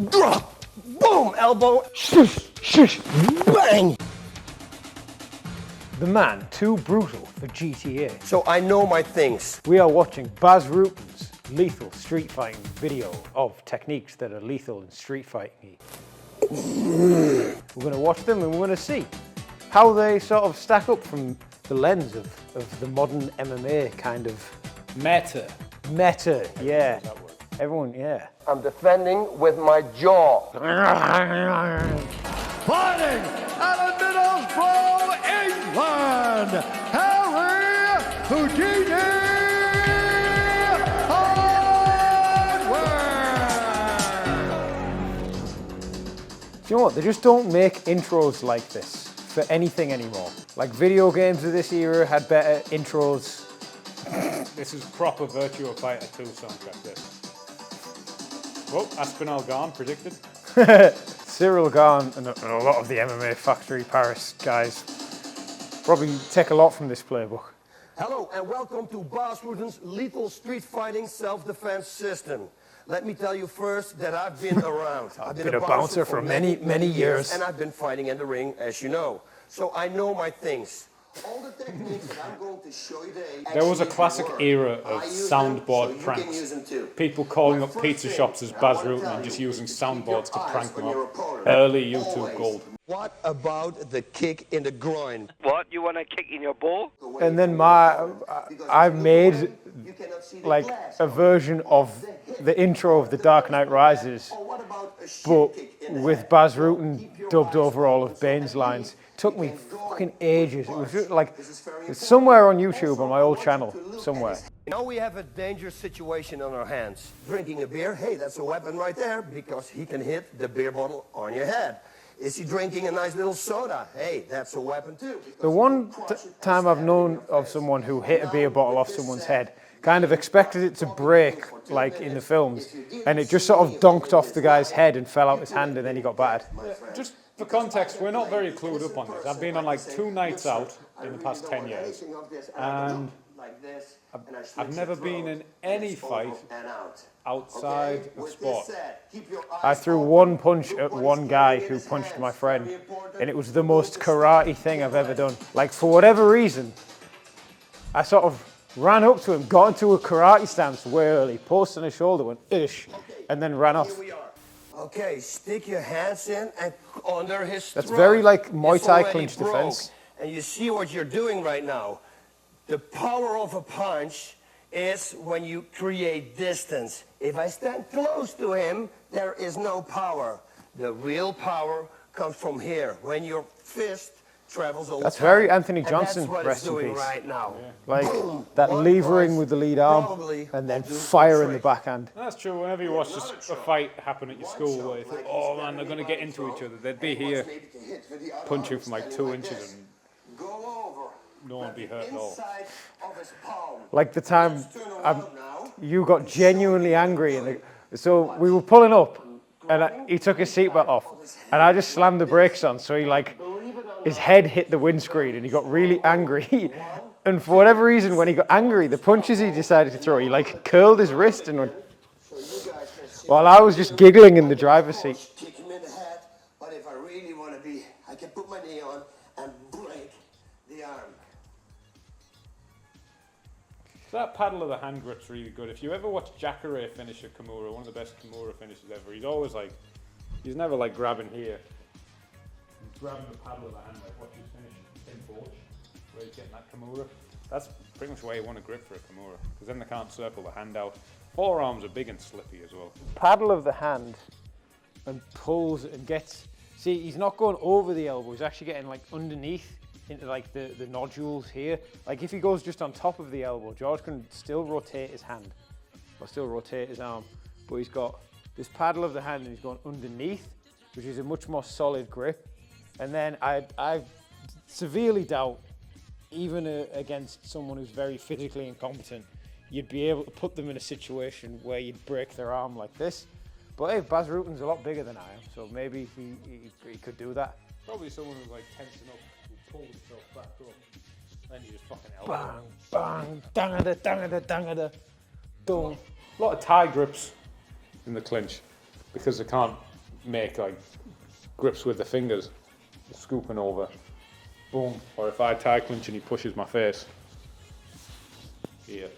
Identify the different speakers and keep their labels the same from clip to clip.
Speaker 1: drop, boom, elbow, shush, shush, bang.
Speaker 2: The man too brutal for GTA.
Speaker 1: So I know my things.
Speaker 2: We are watching Bas Rutten's lethal street fighting video of techniques that are lethal in street fighting. We're going to watch them and we're going to see how they sort of stack up from the lens of the modern MMA kind of
Speaker 3: meta.
Speaker 2: Meta, yeah. Everyone, yeah.
Speaker 1: I'm defending with my jaw.
Speaker 4: Fighting out of Middlesbrough, England, Harry Hardwick.
Speaker 2: Do you know what? They just don't make intros like this for anything anymore. Like video games of this era had better intros.
Speaker 3: This is proper Virtua Fighter 2 soundtrack, this. Well, Aspinall gone, predicted.
Speaker 2: Cyril Garn and a lot of the MMA Factory Paris guys probably take a lot from this playbook.
Speaker 1: Hello and welcome to Bas Rutten's lethal street fighting self-defense system. Let me tell you first that I've been around.
Speaker 2: I've been a bouncer for many years.
Speaker 1: And I've been fighting in the ring, as you know. So I know my things. All the techniques that I'm going to show you today.
Speaker 3: There was a classic era of soundboard pranks. People calling up pizza shops as Bas Rutten and just using soundboards to prank them up. Early YouTube gold.
Speaker 1: What about the kick in the groin?
Speaker 5: What? You want a kick in your ball?
Speaker 2: And then I made like a version of the intro of The Dark Knight Rises, but with Bas Rutten dubbed over all of Bane's lines. Took me fucking ages. It was just like, it's somewhere on YouTube on my old channel, somewhere.
Speaker 1: Now we have a dangerous situation on our hands. Drinking a beer, hey, that's a weapon right there, because he can hit the beer bottle on your head. Is he drinking a nice little soda? Hey, that's a weapon too.
Speaker 2: The one time I've known of someone who hit a beer bottle off someone's head, kind of expected it to break, like in the films, and it just sort of donked off the guy's head and fell out his hand and then he got battered.
Speaker 3: Just for context, we're not very clued up on this. I've been on like 2 nights out in the past 10 years, and I've never been in any fight outside of sport.
Speaker 2: I threw one punch at one guy who punched my friend, and it was the most karate thing I've ever done. Like, for whatever reason, I sort of ran up to him, got into a karate stance way early, posted on his shoulder, went ish, and then ran off.
Speaker 1: Okay, stick your hands in and under his throat.
Speaker 2: That's very like Muay Thai clinch defense.
Speaker 1: And you see what you're doing right now. The power of a punch is when you create distance. If I stand close to him, there is no power. The real power comes from here, when your fist travels over.
Speaker 2: That's very Anthony Johnson, rest in peace.
Speaker 1: Right now.
Speaker 2: Like that levering with the lead arm and then fire in the backhand.
Speaker 3: That's true. Whenever you watch a fight happen at your school where you think, oh man, they're going to get into each other, they'd be here, punch you from like 2 inches and no one would be hurt at all.
Speaker 2: Like the time you got genuinely angry, and so we were pulling up and he took his seatbelt off and I just slammed the brakes on, so he like, his head hit the windscreen and he got really angry. And for whatever reason, when he got angry, the punches he decided to throw, he like curled his wrist and went, while I was just giggling in the driver's seat.
Speaker 1: Kick him in the head, but if I really want to be, I can put my knee on and break the arm.
Speaker 3: That paddle of the hand grip's really good. If you ever watch Jacare finish a Kimura, one of the best Kimura finishes ever, he's always like, he's never like grabbing here. He's grabbing the paddle of the hand, like what he's finished in Borch, where he's getting that Kimura. That's pretty much why you want a grip for a Kimura, because then they can't circle the hand out. Forearms are big and slippy as well.
Speaker 2: Paddle of the hand and pulls and gets, see, he's not going over the elbow, he's actually getting like underneath into like the nodules here. Like if he goes just on top of the elbow, George can still rotate his hand or still rotate his arm, but he's got this paddle of the hand and he's going underneath, which is a much more solid grip. And then I severely doubt, even against someone who's very physically incompetent, you'd be able to put them in a situation where you'd break their arm like this. But hey, Bas Rutten's a lot bigger than I am, so maybe he could do that.
Speaker 3: Probably someone who's like tensing up, who pulls himself back up, then you just fucking elbow.
Speaker 2: Bang, bang, dangada, dangada, dangada, boom.
Speaker 3: A lot of tie grips in the clinch because they can't make like grips with the fingers, scooping over, boom. Or if I tie clinch and he pushes my face, here.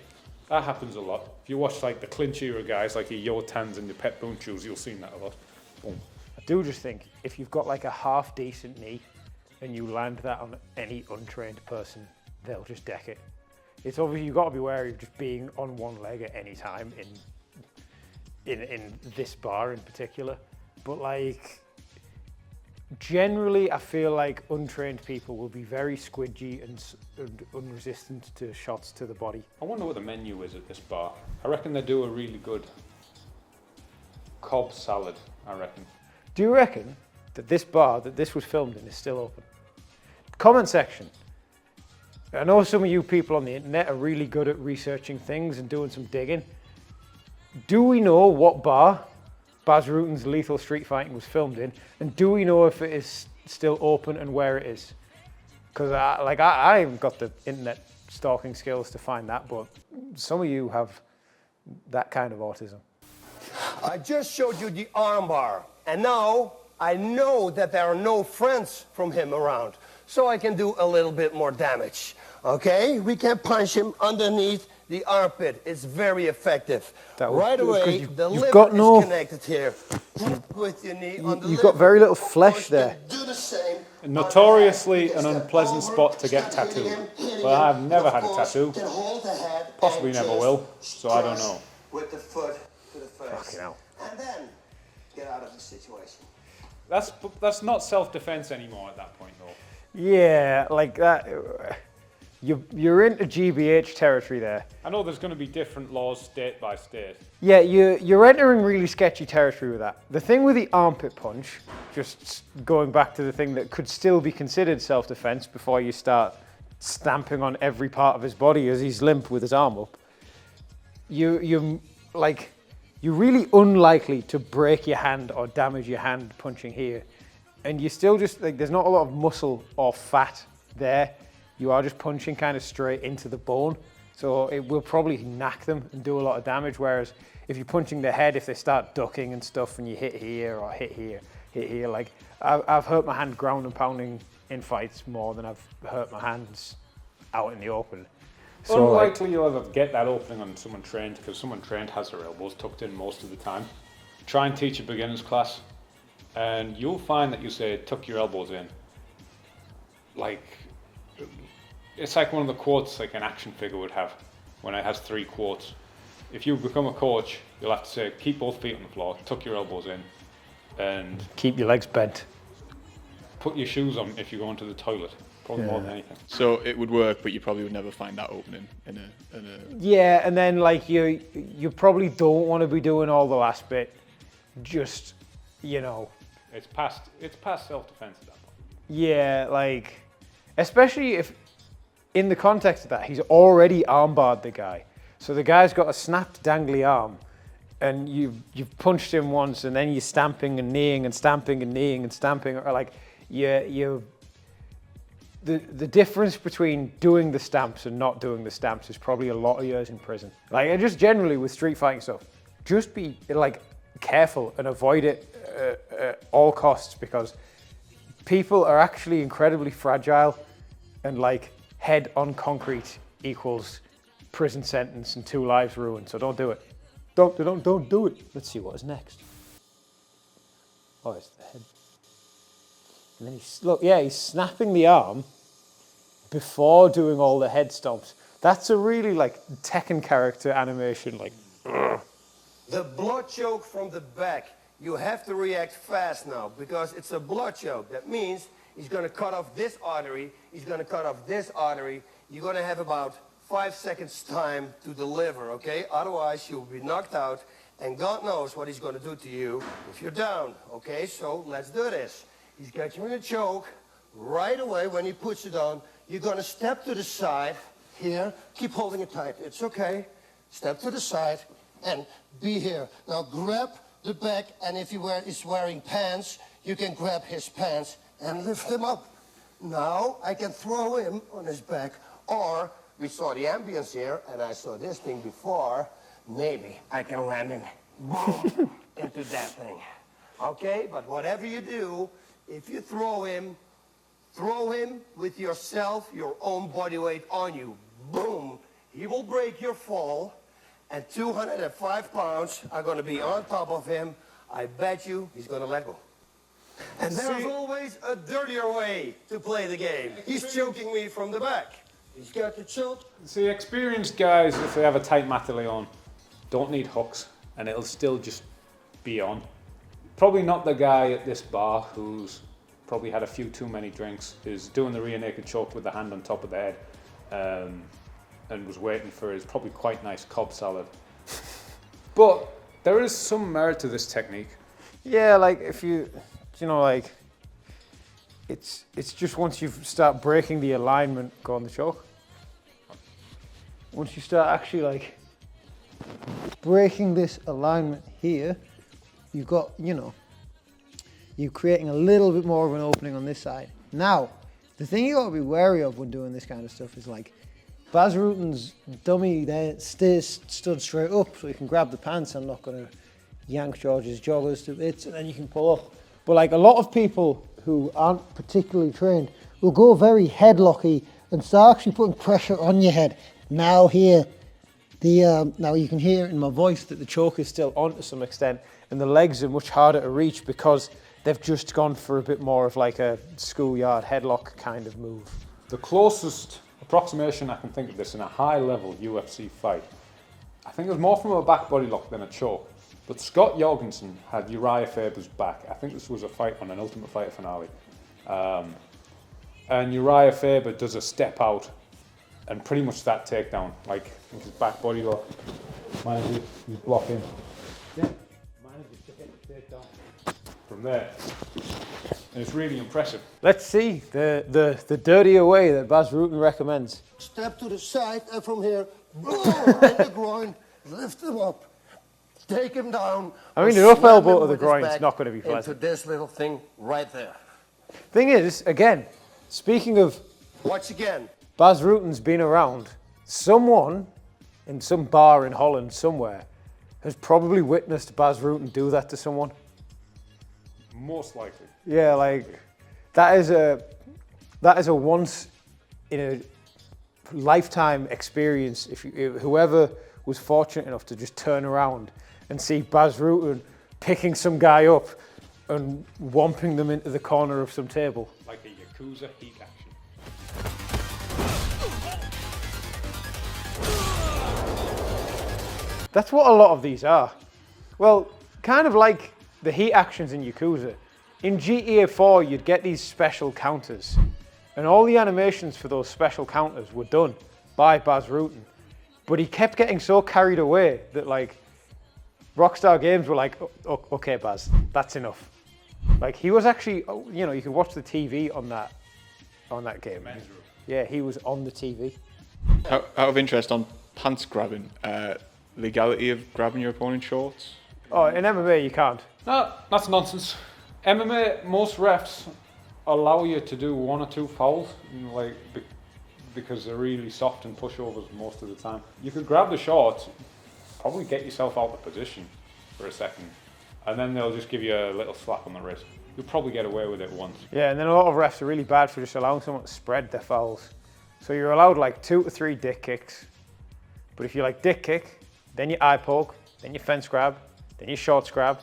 Speaker 3: That happens a lot. If you watch like the clinch era guys, like your Yotans and the Pet Bunchus, you'll see that a lot. Boom.
Speaker 2: I do just think if you've got like a half decent knee and you land that on any untrained person, they'll just deck it. It's obvious you've got to be wary of just being on one leg at any time in this bar in particular. But like, generally I feel like untrained people will be very squidgy and unresistant to shots to the body.
Speaker 3: I wonder what the menu is at this bar. I reckon they do a really good Cobb salad, I reckon.
Speaker 2: Do you reckon that this bar that this was filmed in is still open? Comment section. I know some of you people on the internet are really good at researching things and doing some digging. Do we know what bar Bas Rutten's Lethal Street Fighting was filmed in, and do we know if it is still open and where it is? Because I haven't got the internet stalking skills to find that, but some of you have that kind of autism.
Speaker 1: I just showed you the armbar, and now I know that there are no friends from him around, so I can do a little bit more damage. Okay? We can punch him underneath the armpit. It's very effective. Right away, the liver is connected here. With your knee on the
Speaker 2: You've got very little flesh there.
Speaker 1: Do the same.
Speaker 3: Notoriously an unpleasant spot to get tattooed. But I've never had a tattoo. Possibly never will, so I don't know.
Speaker 1: With the foot to the face.
Speaker 2: Fucking hell.
Speaker 1: And then get out of the situation.
Speaker 3: That's not self-defense anymore at that point, though.
Speaker 2: Yeah, like that. You're into GBH territory there.
Speaker 3: I know there's going to be different laws state by state.
Speaker 2: Yeah, you're entering really sketchy territory with that. The thing with the armpit punch, just going back to the thing that could still be considered self-defense before you start stamping on every part of his body as he's limp with his arm up, you're really unlikely to break your hand or damage your hand punching here. And you still just, like, there's not a lot of muscle or fat there. You are just punching kind of straight into the bone. So it will probably knack them and do a lot of damage. Whereas if you're punching the head, if they start ducking and stuff and you hit here or hit here, like I've hurt my hand ground and pounding in fights more than I've hurt my hands out in the open. So
Speaker 3: unlikely you'll ever get that opening on someone trained, because someone trained has their elbows tucked in most of the time. Try and teach a beginner's class and you'll find that you say, tuck your elbows in. Like, it's like one of the quotes like an action figure would have when it has 3 quotes. If you become a coach, you'll have to say, keep both feet on the floor, tuck your elbows in, and
Speaker 2: keep your legs bent.
Speaker 3: Put your shoes on if you go into the toilet. Probably more than anything.
Speaker 6: So it would work, but you probably would never find that opening in a...
Speaker 2: Yeah, and then like you probably don't want to be doing all the last bit. Just, you know.
Speaker 3: It's past self-defense at that point.
Speaker 2: Yeah, like, especially if, in the context of that, he's already armbarred the guy. So the guy's got a snapped dangly arm, and you've punched him once, and then you're stamping and kneeing and stamping and kneeing and stamping, or like the difference between doing the stamps and not doing the stamps is probably a lot of years in prison. Like, and just generally with street fighting stuff, just be like careful and avoid it at all costs, because people are actually incredibly fragile, and like head on concrete equals prison sentence and 2 lives ruined. So don't do it. Don't do it. Let's see what is next. Oh, it's the head. And then he's snapping the arm before doing all the head stomps. That's a really like Tekken character animation, like. Ugh.
Speaker 1: The blood choke from the back. You have to react fast now, because it's a blood choke. That means he's going to cut off this artery, he's going to cut off this artery. You're going to have about 5 seconds time to deliver, okay? Otherwise, you'll be knocked out, and God knows what he's going to do to you if you're down, okay? So let's do this. He's got you in a choke. Right away, when he puts it on, you're going to step to the side here. Keep holding it tight. It's okay. Step to the side and be here. Now grab the back, and if he's wearing pants, you can grab his pants and lift him up. Now I can throw him on his back, or we saw the ambience here, and I saw this thing before. Maybe I can land him, boom, into that thing. Okay, but whatever you do, if you throw him with yourself, your own body weight on you. Boom! He will break your fall, and 205 pounds are going to be on top of him. I bet you he's going to let go. And there's always a dirtier way to play the game. He's choking me from the back. He's got to choke.
Speaker 3: See, experienced guys, if they have a tight mat to lay on, don't need hooks, and it'll still just be on. Probably not the guy at this bar who's probably had a few too many drinks, is doing the rear naked choke with the hand on top of the head, and was waiting for his probably quite nice Cobb salad. But there is some merit to this technique.
Speaker 2: Yeah, like if you know, like it's just once you start breaking the alignment, go on the choke. Once you start actually like breaking this alignment here, you've got, you know, you're creating a little bit more of an opening on this side. Now, the thing you got to be wary of when doing this kind of stuff is like Bas Rutten's dummy there stood straight up, so you can grab the pants and not going to yank George's joggers to bits, and then you can pull up. But like a lot of people who aren't particularly trained will go very headlocky and start actually putting pressure on your head. Now here, now you can hear in my voice that the choke is still on to some extent, and the legs are much harder to reach because they've just gone for a bit more of like a schoolyard headlock kind of move.
Speaker 3: The closest approximation I can think of this in a high-level UFC fight, I think it was more from a back body lock than a choke. But Scott Jorgensen had Uriah Faber's back. I think this was a fight on an Ultimate Fighter finale. And Uriah Faber does a step out and pretty much that takedown, like I think his back body lock, manages, he's blocking. Yeah, manages to get the takedown from there. And it's really impressive.
Speaker 2: Let's see the dirtier way that Bas Rutten recommends.
Speaker 1: Step to the side, and from here, boom, in the groin, lift him up, take him down.
Speaker 2: I mean,
Speaker 1: or
Speaker 2: an up
Speaker 1: slam
Speaker 2: elbow
Speaker 1: him
Speaker 2: to the
Speaker 1: with his
Speaker 2: groin is
Speaker 1: back
Speaker 2: not going to be
Speaker 1: into
Speaker 2: pleasant.
Speaker 1: this little thing right there.
Speaker 2: Thing is, again, speaking of
Speaker 1: Watch again.
Speaker 2: Bas Rutten's been around, someone in some bar in Holland somewhere has probably witnessed Bas Rutten do that to someone.
Speaker 3: Most likely.
Speaker 2: Yeah, like that is a once in a lifetime experience. If whoever was fortunate enough to just turn around and see Bas Rutten picking some guy up and whomping them into the corner of some table.
Speaker 3: Like a Yakuza heat action.
Speaker 2: That's what a lot of these are. Well, kind of like the heat actions in Yakuza. In GTA 4, you'd get these special counters, and all the animations for those special counters were done by Bas Rutten. But he kept getting so carried away that like Rockstar Games were like, okay, Bas, that's enough. Like he was actually, you know, you could watch the TV on that game. Yeah, he was on the TV.
Speaker 6: Out of interest, on pants grabbing, legality of grabbing your opponent's shorts?
Speaker 2: Oh, in MMA you can't.
Speaker 3: No, that's nonsense. MMA, most refs allow you to do 1 or 2 fouls, you know, like because they're really soft and pushovers most of the time. You could grab the shorts, probably get yourself out of position for a second, and then they'll just give you a little slap on the wrist. You'll probably get away with it once.
Speaker 2: Yeah, and then a lot of refs are really bad for just allowing someone to spread their fouls. So you're allowed like 2 to 3 dick kicks. But if you like dick kick, then you eye poke, then you fence grab, then you shorts grab,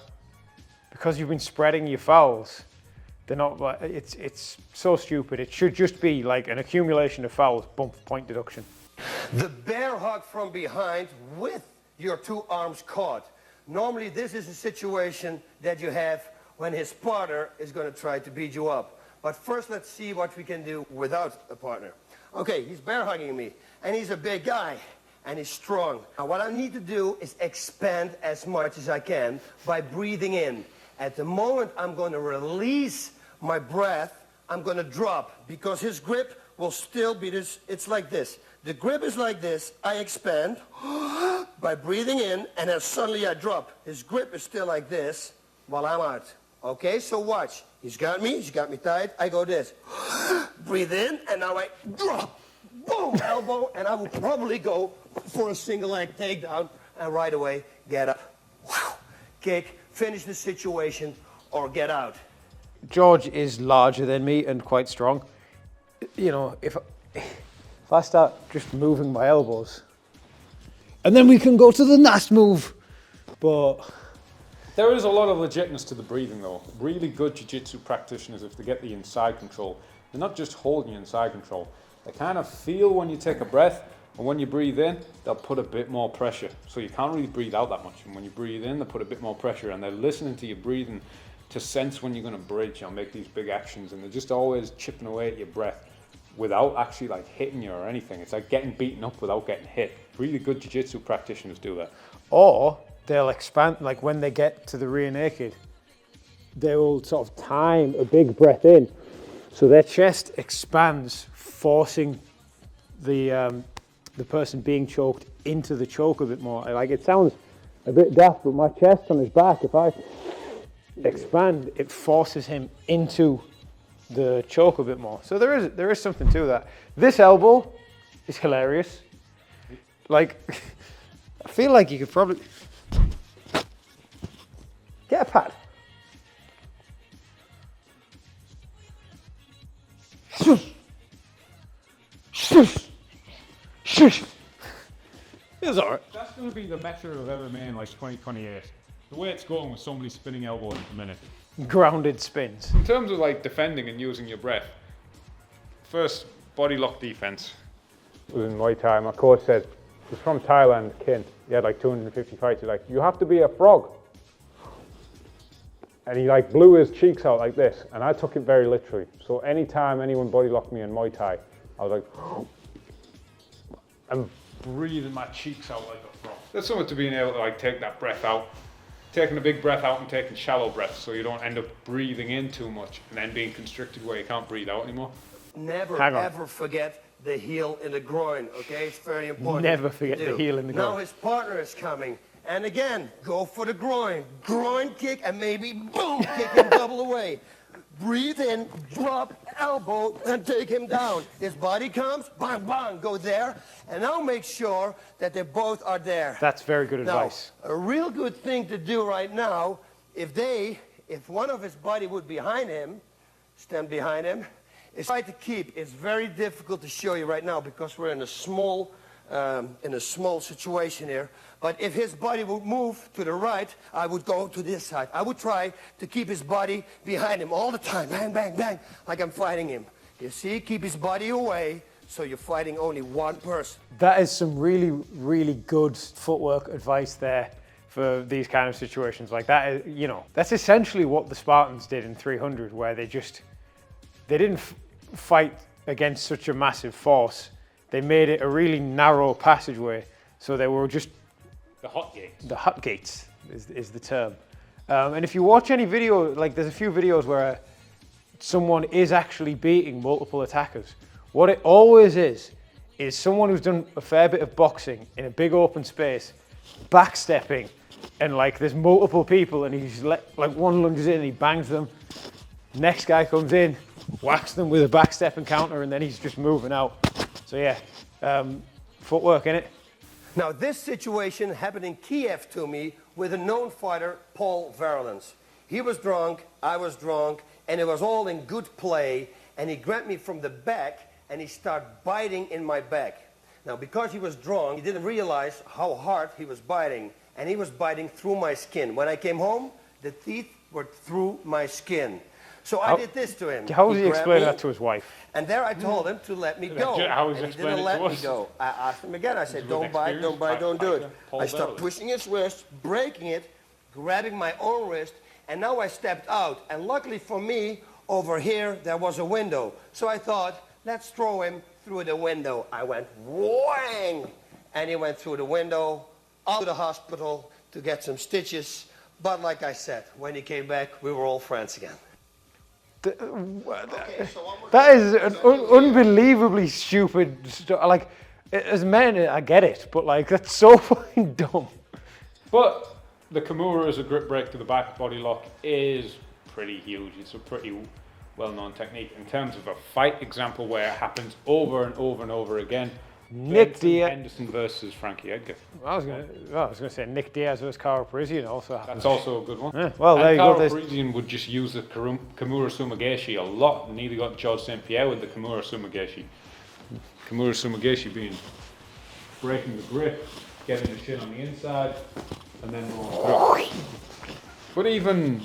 Speaker 2: because you've been spreading your fouls, they're not like, it's so stupid. It should just be like an accumulation of fouls, bump, point deduction.
Speaker 1: The bear hug from behind with your 2 arms caught. Normally this is a situation that you have when his partner is going to try to beat you up. But first let's see what we can do without a partner. Okay, he's bear hugging me, and he's a big guy, and he's strong. Now what I need to do is expand as much as I can by breathing in. At the moment I'm going to release my breath, I'm going to drop, because his grip will still be this, it's like this. The grip is like this, I expand by breathing in, and then suddenly I drop. His grip is still like this while I'm out. Okay, so watch. He's got me tight, I go this. Breathe in, and now I drop. Boom, elbow, and I will probably go for a single leg takedown, and right away, get up. Wow. Kick, finish the situation or get out.
Speaker 2: George is larger than me and quite strong. You know, if I start just moving my elbows, and then we can go to the next move. But
Speaker 3: there is a lot of legitness to the breathing though. Really good jiu-jitsu practitioners, if they get the inside control, they're not just holding you inside control. They kind of feel when you take a breath, and when you breathe in, they'll put a bit more pressure. So you can't really breathe out that much. And when you breathe in, they put a bit more pressure, and they're listening to your breathing to sense when you're going to bridge or make these big actions. And they're just always chipping away at your breath without actually like hitting you or anything. It's like getting beaten up without getting hit. Really good jiu-jitsu practitioners do that.
Speaker 2: or they'll expand, like when they get to the rear naked, they will sort of time a big breath in, so their chest expands, forcing the person being choked into the choke a bit more. Like, it sounds a bit daft, but my chest on his back, if I expand, it forces him into the choke a bit more. So there is something to that. This elbow is hilarious. Like, I feel like you could probably get a pad. It's all right.
Speaker 3: That's going to be the measure of MMA in like 2028. The way it's going with somebody spinning elbows at the minute.
Speaker 2: Grounded spins.
Speaker 3: In terms of like defending and using your breath, first body lock defense was in Muay Thai. My coach said, he's from Thailand, Kin. He had like 250 fights. He's like, you have to be a frog. And he like blew his cheeks out like this, and I took it very literally. So anytime anyone body locked me in Muay Thai, I was like, I'm breathing my cheeks out like a frog. There's something to being able to like take that breath out, taking a big breath out and taking shallow breaths, so you don't end up breathing in too much and then being constricted where you can't breathe out anymore.
Speaker 1: Never ever forget the heel in the groin, okay? It's very important.
Speaker 2: Never forget the heel in the groin.
Speaker 1: Now his partner is coming. And again, go for the groin. Groin kick and maybe boom, kick him double away. Breathe in, drop, elbow, and take him down. His body comes, bang, bang, go there. And now make sure that they both are there.
Speaker 2: That's very good advice.
Speaker 1: Now, a real good thing to do right now, if one of his body would behind him, stand behind him, is try to keep. It's very difficult to show you right now because we're in a small situation here. But if his body would move to the right, I would go to this side. I would try to keep his body behind him all the time. Bang, bang, bang, like I'm fighting him. You see, keep his body away, so you're fighting only one person.
Speaker 2: That is some really, really good footwork advice there for these kind of situations. Like that, is, you know, that's essentially what the Spartans did in 300, where they didn't fight against such a massive force. They made it a really narrow passageway, so they were just
Speaker 3: The hot gates.
Speaker 2: The hut gates is the term. And if you watch any video, like there's a few videos where someone is actually beating multiple attackers. What it always is someone who's done a fair bit of boxing in a big open space, backstepping, and like there's multiple people and he's like one lunges in and he bangs them. Next guy comes in, whacks them with a backstep counter, and then he's just moving out. So yeah, footwork in it.
Speaker 1: Now, this situation happened in Kiev to me with a known fighter, Paul Verlins. He was drunk, I was drunk, and it was all in good play, and he grabbed me from the back, and he started biting in my back. Now, because he was drunk, he didn't realize how hard he was biting, and he was biting through my skin. When I came home, the teeth were through my skin. So I did this to him.
Speaker 2: How was he explaining that to his wife?
Speaker 1: And there I told him to let me go.
Speaker 3: How was
Speaker 1: and he
Speaker 3: explaining
Speaker 1: didn't
Speaker 3: it to
Speaker 1: let me
Speaker 3: us?
Speaker 1: go. I asked him again. I said, don't bite, don't bite, don't do it. I started pushing his wrist, breaking it, grabbing my own wrist, and now I stepped out. And luckily for me, over here, there was a window. So I thought, let's throw him through the window. I went, whang! And he went through the window, out to the hospital to get some stitches. But like I said, when he came back, we were all friends again.
Speaker 2: That is an unbelievably stupid. Like, as men, I get it, but like that's so fucking dumb.
Speaker 3: But the Kimura as a grip break to the back body lock is pretty huge. It's a pretty well-known technique in terms of a fight example where it happens over and over and over again.
Speaker 2: Nick
Speaker 3: Benson
Speaker 2: Diaz.
Speaker 3: Henderson versus Frankie Edgar.
Speaker 2: I was gonna say Nick Diaz versus Kara Parisian also happens.
Speaker 3: That's also a good one.
Speaker 2: Yeah, well, there you go.
Speaker 3: Kara
Speaker 2: There's-
Speaker 3: Parisian would just use the Kimura Sumigaeshi a lot. Nearly got George St. Pierre with the Kimura Sumigaeshi. Kimura Sumigaeshi being breaking the grip, getting the shin on the inside, and then going through. But even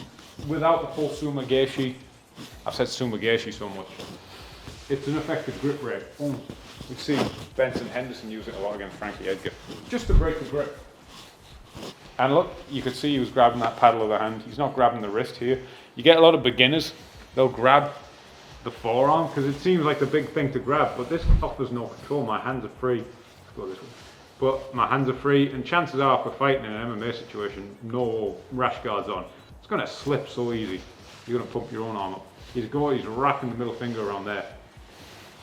Speaker 3: without the full Sumigaeshi, I've said Sumigaeshi so much, it's an effective grip break. Boom. We see Benson Henderson use it a lot against Frankie Edgar, just to break the grip. And look, you could see he was grabbing that paddle of the hand. He's not grabbing the wrist here. You get a lot of beginners, they'll grab the forearm because it seems like the big thing to grab, but this offers no control. My hands are free. Let's go this way. But my hands are free, and chances are, for fighting in an MMA situation, no rash guards on, it's going to slip so easy. You're going to pump your own arm up. He's wrapping the middle finger around there.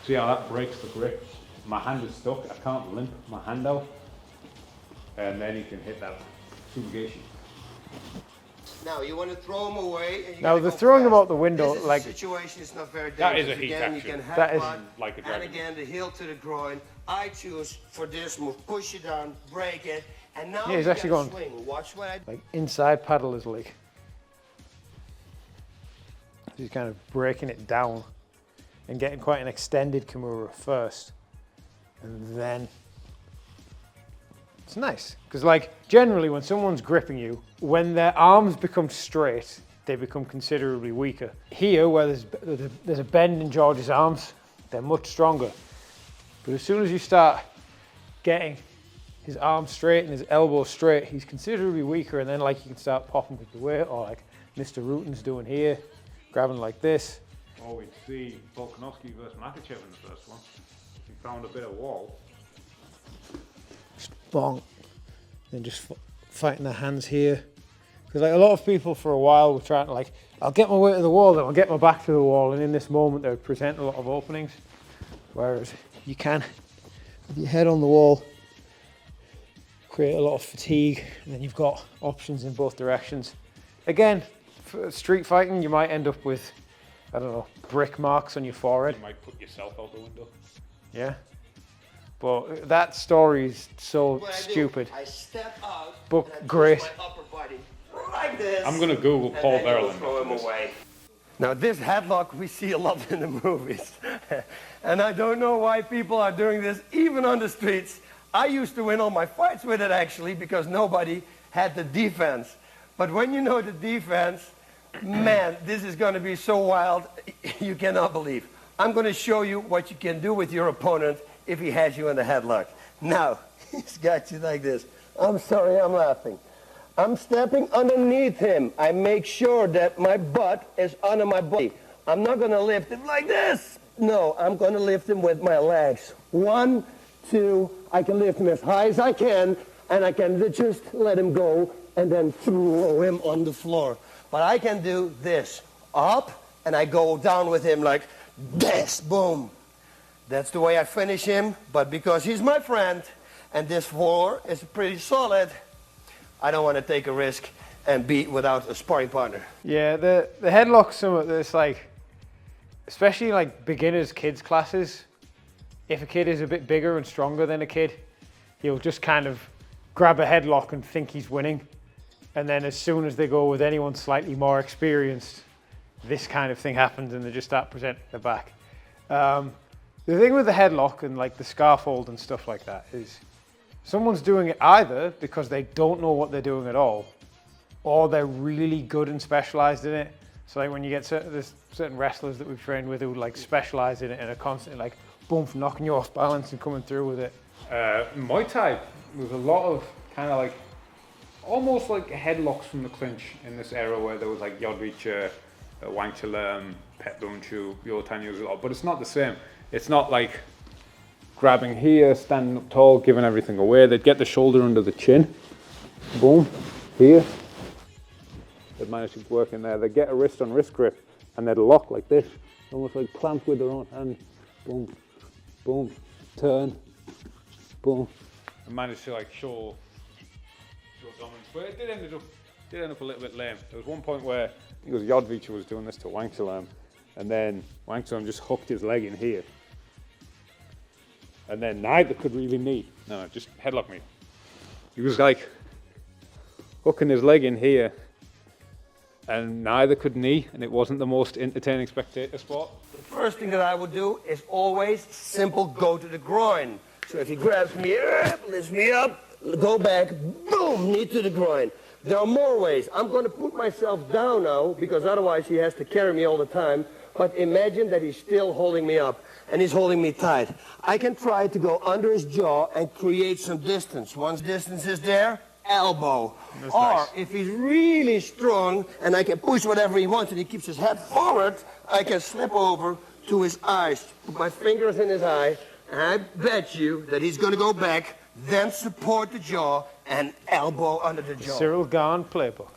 Speaker 3: See how that breaks the grip? My hand is stuck. I can't limp my hand out. And then he can hit that Sumigaeshi.
Speaker 1: Now you want to throw him away. And you
Speaker 2: Now
Speaker 1: gotta
Speaker 2: the
Speaker 1: go
Speaker 2: throwing
Speaker 1: fast.
Speaker 2: him out the window,
Speaker 1: This
Speaker 2: like
Speaker 1: situation is not very
Speaker 3: That
Speaker 1: dangerous.
Speaker 3: is a heat
Speaker 1: Again,
Speaker 3: action.
Speaker 1: you can
Speaker 2: That is
Speaker 1: headbutt,
Speaker 3: like a
Speaker 1: and
Speaker 3: dragon.
Speaker 1: again the heel to the groin. I choose for this move, push it down, break it, and now
Speaker 2: Yeah, he's
Speaker 1: you
Speaker 2: actually
Speaker 1: gotta
Speaker 2: going-
Speaker 1: swing. Watch what I
Speaker 2: like inside paddle is like he's kind of breaking it down and getting quite an extended Kimura first, and then it's nice because like generally when someone's gripping you, when their arms become straight, they become considerably weaker. Here, where there's a bend in George's arms, they're much stronger. But as soon as you start getting his arms straight and his elbows straight, he's considerably weaker, and then like you can start popping with the weight, or like Mr. Rutten's doing here, grabbing like this.
Speaker 3: Oh, we'd see Volkanovski versus Makachev in the first one. He found a bit of wall.
Speaker 2: Just bonk, then just fighting their hands here. Because like a lot of people for a while were trying to like, I'll get my way to the wall, then I'll get my back to the wall, and in this moment they would present a lot of openings. Whereas you can, with your head on the wall, create a lot of fatigue, and then you've got options in both directions. Again, for street fighting, you might end up with, I don't know, brick marks on your forehead.
Speaker 3: You might put yourself out the window.
Speaker 2: Yeah. But that story is so
Speaker 1: What I do,
Speaker 2: stupid.
Speaker 1: I step out,
Speaker 2: But
Speaker 1: and I twist
Speaker 2: great.
Speaker 1: my upper body like this.
Speaker 3: I'm going to Google
Speaker 1: and
Speaker 3: Paul
Speaker 1: then you
Speaker 3: Verlin.
Speaker 1: throw him away. Now this headlock we see a lot in the movies. And I don't know why people are doing this even on the streets. I used to win all my fights with it actually because nobody had the defense. But when you know the defense, man, this is going to be so wild you cannot believe. I'm going to show you what you can do with your opponent if he has you in the headlock. Now, he's got you like this. I'm sorry, I'm laughing. I'm stepping underneath him. I make sure that my butt is under my body. I'm not going to lift him like this. No, I'm going to lift him with my legs. 1, 2, I can lift him as high as I can, and I can just let him go and then throw him on the floor. But I can do this, up, and I go down with him like this, boom. That's the way I finish him, but because he's my friend, and this floor is pretty solid, I don't want to take a risk and be without a sparring partner.
Speaker 2: Yeah, the headlock, some of this like, especially like beginners, kids classes, if a kid is a bit bigger and stronger than a kid, he'll just kind of grab a headlock and think he's winning. And then as soon as they go with anyone slightly more experienced, this kind of thing happens and they just start presenting their back. The thing with the headlock and like the scaffold and stuff like that is someone's doing it either because they don't know what they're doing at all, or they're really good and specialized in it. So like when you get there's certain wrestlers that we've trained with who like specialize in it and are constantly like boom, knocking you off balance and coming through with it.
Speaker 3: Muay Thai, there's a lot of kind of like, almost like headlocks from the clinch in this era where there was like Yodvicha, Wang Chilam, Pet Bunchu, Yotanyu, a lot, but it's not the same. It's not like grabbing here, standing up tall, giving everything away. They'd get the shoulder under the chin, boom, here. They'd manage to work in there. They'd get a wrist on wrist grip and they'd lock like this, almost like clamped with their own hand, boom, boom, turn, boom. And manage to like show dominance, but it did end up a little bit lame. There was one point where I think it was Yodvicha was doing this to Wang Chilam, and then Wang Chilam just hooked his leg in here. And then neither could really knee. No, just headlock me. He was like hooking his leg in here, and neither could knee, and it wasn't the most entertaining spectator sport.
Speaker 1: The first thing that I would do is always simple go to the groin. So if he grabs me, lifts me up, go back, boom, knee to the groin. There are more ways. I'm going to put myself down now because otherwise he has to carry me all the time. But imagine that he's still holding me up and he's holding me tight. I can try to go under his jaw and create some distance. Once distance is there, elbow.
Speaker 3: That's
Speaker 1: or
Speaker 3: nice.
Speaker 1: if he's really strong and I can push whatever he wants and he keeps his head forward, I can slip over to his eyes, put my fingers in his eye, and I bet you that he's going to go back, then support the jaw and elbow under the jaw.
Speaker 2: Cyril Gahn playbook.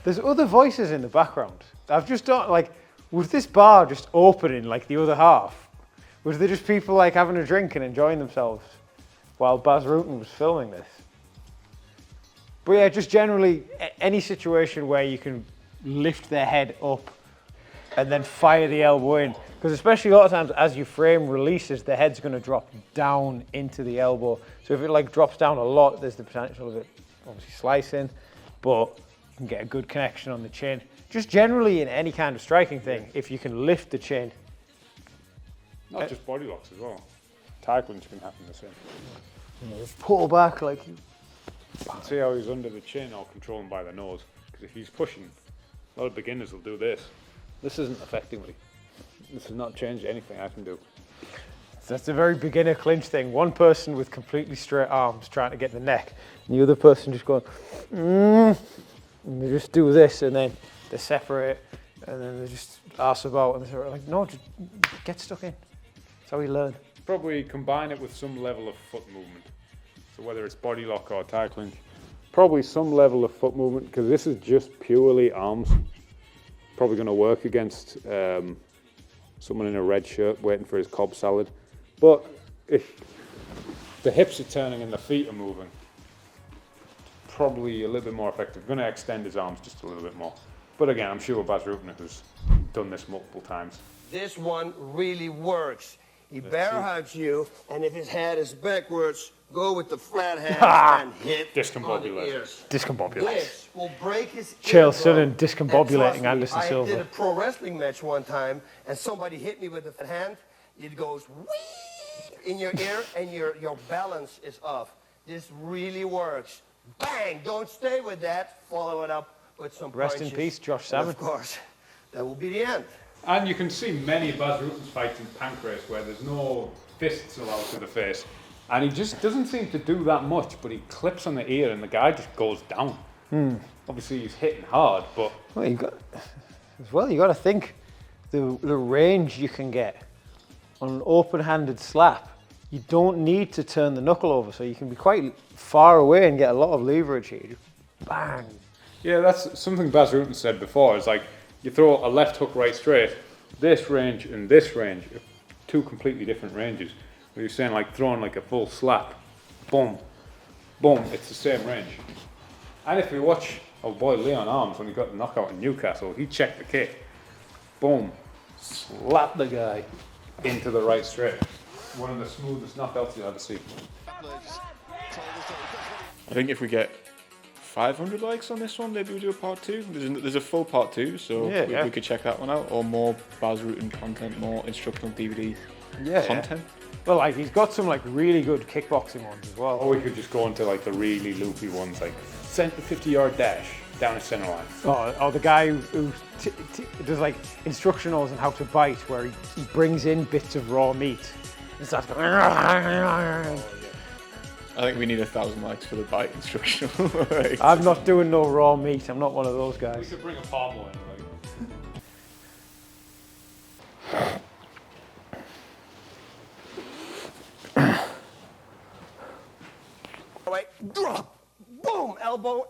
Speaker 2: There's other voices in the background. I've just done, like, was this bar just opening like the other half? Was there just people like having a drink and enjoying themselves while Bas Rutten was filming this? But yeah, just generally any situation where you can lift their head up and then fire the elbow in. Because especially a lot of times as your frame releases, the head's going to drop down into the elbow. So if it like drops down a lot, there's the potential of it obviously slicing, but you can get a good connection on the chin. Just generally in any kind of striking thing, if you can lift the chin.
Speaker 3: Not just body locks as well. Tacklings can happen the same.
Speaker 2: Pull back like you.
Speaker 3: See how he's under the chin or controlling by the nose. Because if he's pushing, a lot of beginners will do this. This isn't affecting me. This has not changed anything I can do.
Speaker 2: That's a very beginner clinch thing. One person with completely straight arms trying to get the neck, and the other person just going, and they just do this, and then they separate, and then they just arse about, and they're like, no, just get stuck in. That's how we learn.
Speaker 3: Probably combine it with some level of foot movement. So whether it's body lock or tackling, probably some level of foot movement, because this is just purely arms. Probably going to work against someone in a red shirt waiting for his Cobb salad. But if the hips are turning and the feet are moving, probably a little bit more effective. Going to extend his arms just a little bit more. But again, I'm sure Bas Rutten has done this multiple times.
Speaker 1: This one really works. He bear hugs you, and if his head is backwards, go with the flat hand and hit on the
Speaker 3: Discombobulate.
Speaker 1: ears.
Speaker 2: Discombobulate.
Speaker 1: This will break his
Speaker 2: Chael
Speaker 1: eardrum.
Speaker 2: Sonnen discombobulating
Speaker 1: And trust me,
Speaker 2: Anderson Silva.
Speaker 1: I did a pro wrestling match one time, and somebody hit me with the hand. It goes whee in your ear, and your balance is off. This really works. Bang! Don't stay with that. Follow it up with some
Speaker 2: Rest in
Speaker 1: punches.
Speaker 2: peace, Josh
Speaker 1: And
Speaker 2: Salmon.
Speaker 1: of course, that will be the end.
Speaker 3: And you can see many Bas Rutten's fights in pancreas where there's no fists allowed to the face. And he just doesn't seem to do that much, but he clips on the ear and the guy just goes down. Obviously he's hitting hard, but
Speaker 2: Well, you got to think the range you can get on an open-handed slap. You don't need to turn the knuckle over, so you can be quite far away and get a lot of leverage here. Just bang.
Speaker 3: yeah, that's something Bas Rutten said before. It's like you throw a left hook right straight. This range and this range are two completely different ranges. But you're saying like throwing like a full slap, boom, boom, it's the same range. And if you watch, oh boy, Leon Arms, when he got the knockout in Newcastle, he checked the kick, boom, slapped the guy into the right straight. One of the smoothest knockouts you'll ever see.
Speaker 6: I think if we get 500 likes on this one, maybe we'll do a part 2. There's a full part 2, so
Speaker 2: Yeah.
Speaker 6: we could check that one out. Or more Bas Rutten content, more instructional DVD content.
Speaker 2: Well, like he's got some like really good kickboxing ones as well.
Speaker 3: Or we could just go into like the really loopy ones, like 50-yard dash down the center line.
Speaker 2: Or the guy who does like instructionals on how to bite, where he brings in bits of raw meat and starts going.
Speaker 6: I think we need 1,000 likes for the bite instructional. Like,
Speaker 2: I'm not doing no raw meat. I'm not one of those
Speaker 3: We
Speaker 2: guys.
Speaker 3: could bring a palmo in, like.
Speaker 1: All right, drop, boom, elbow,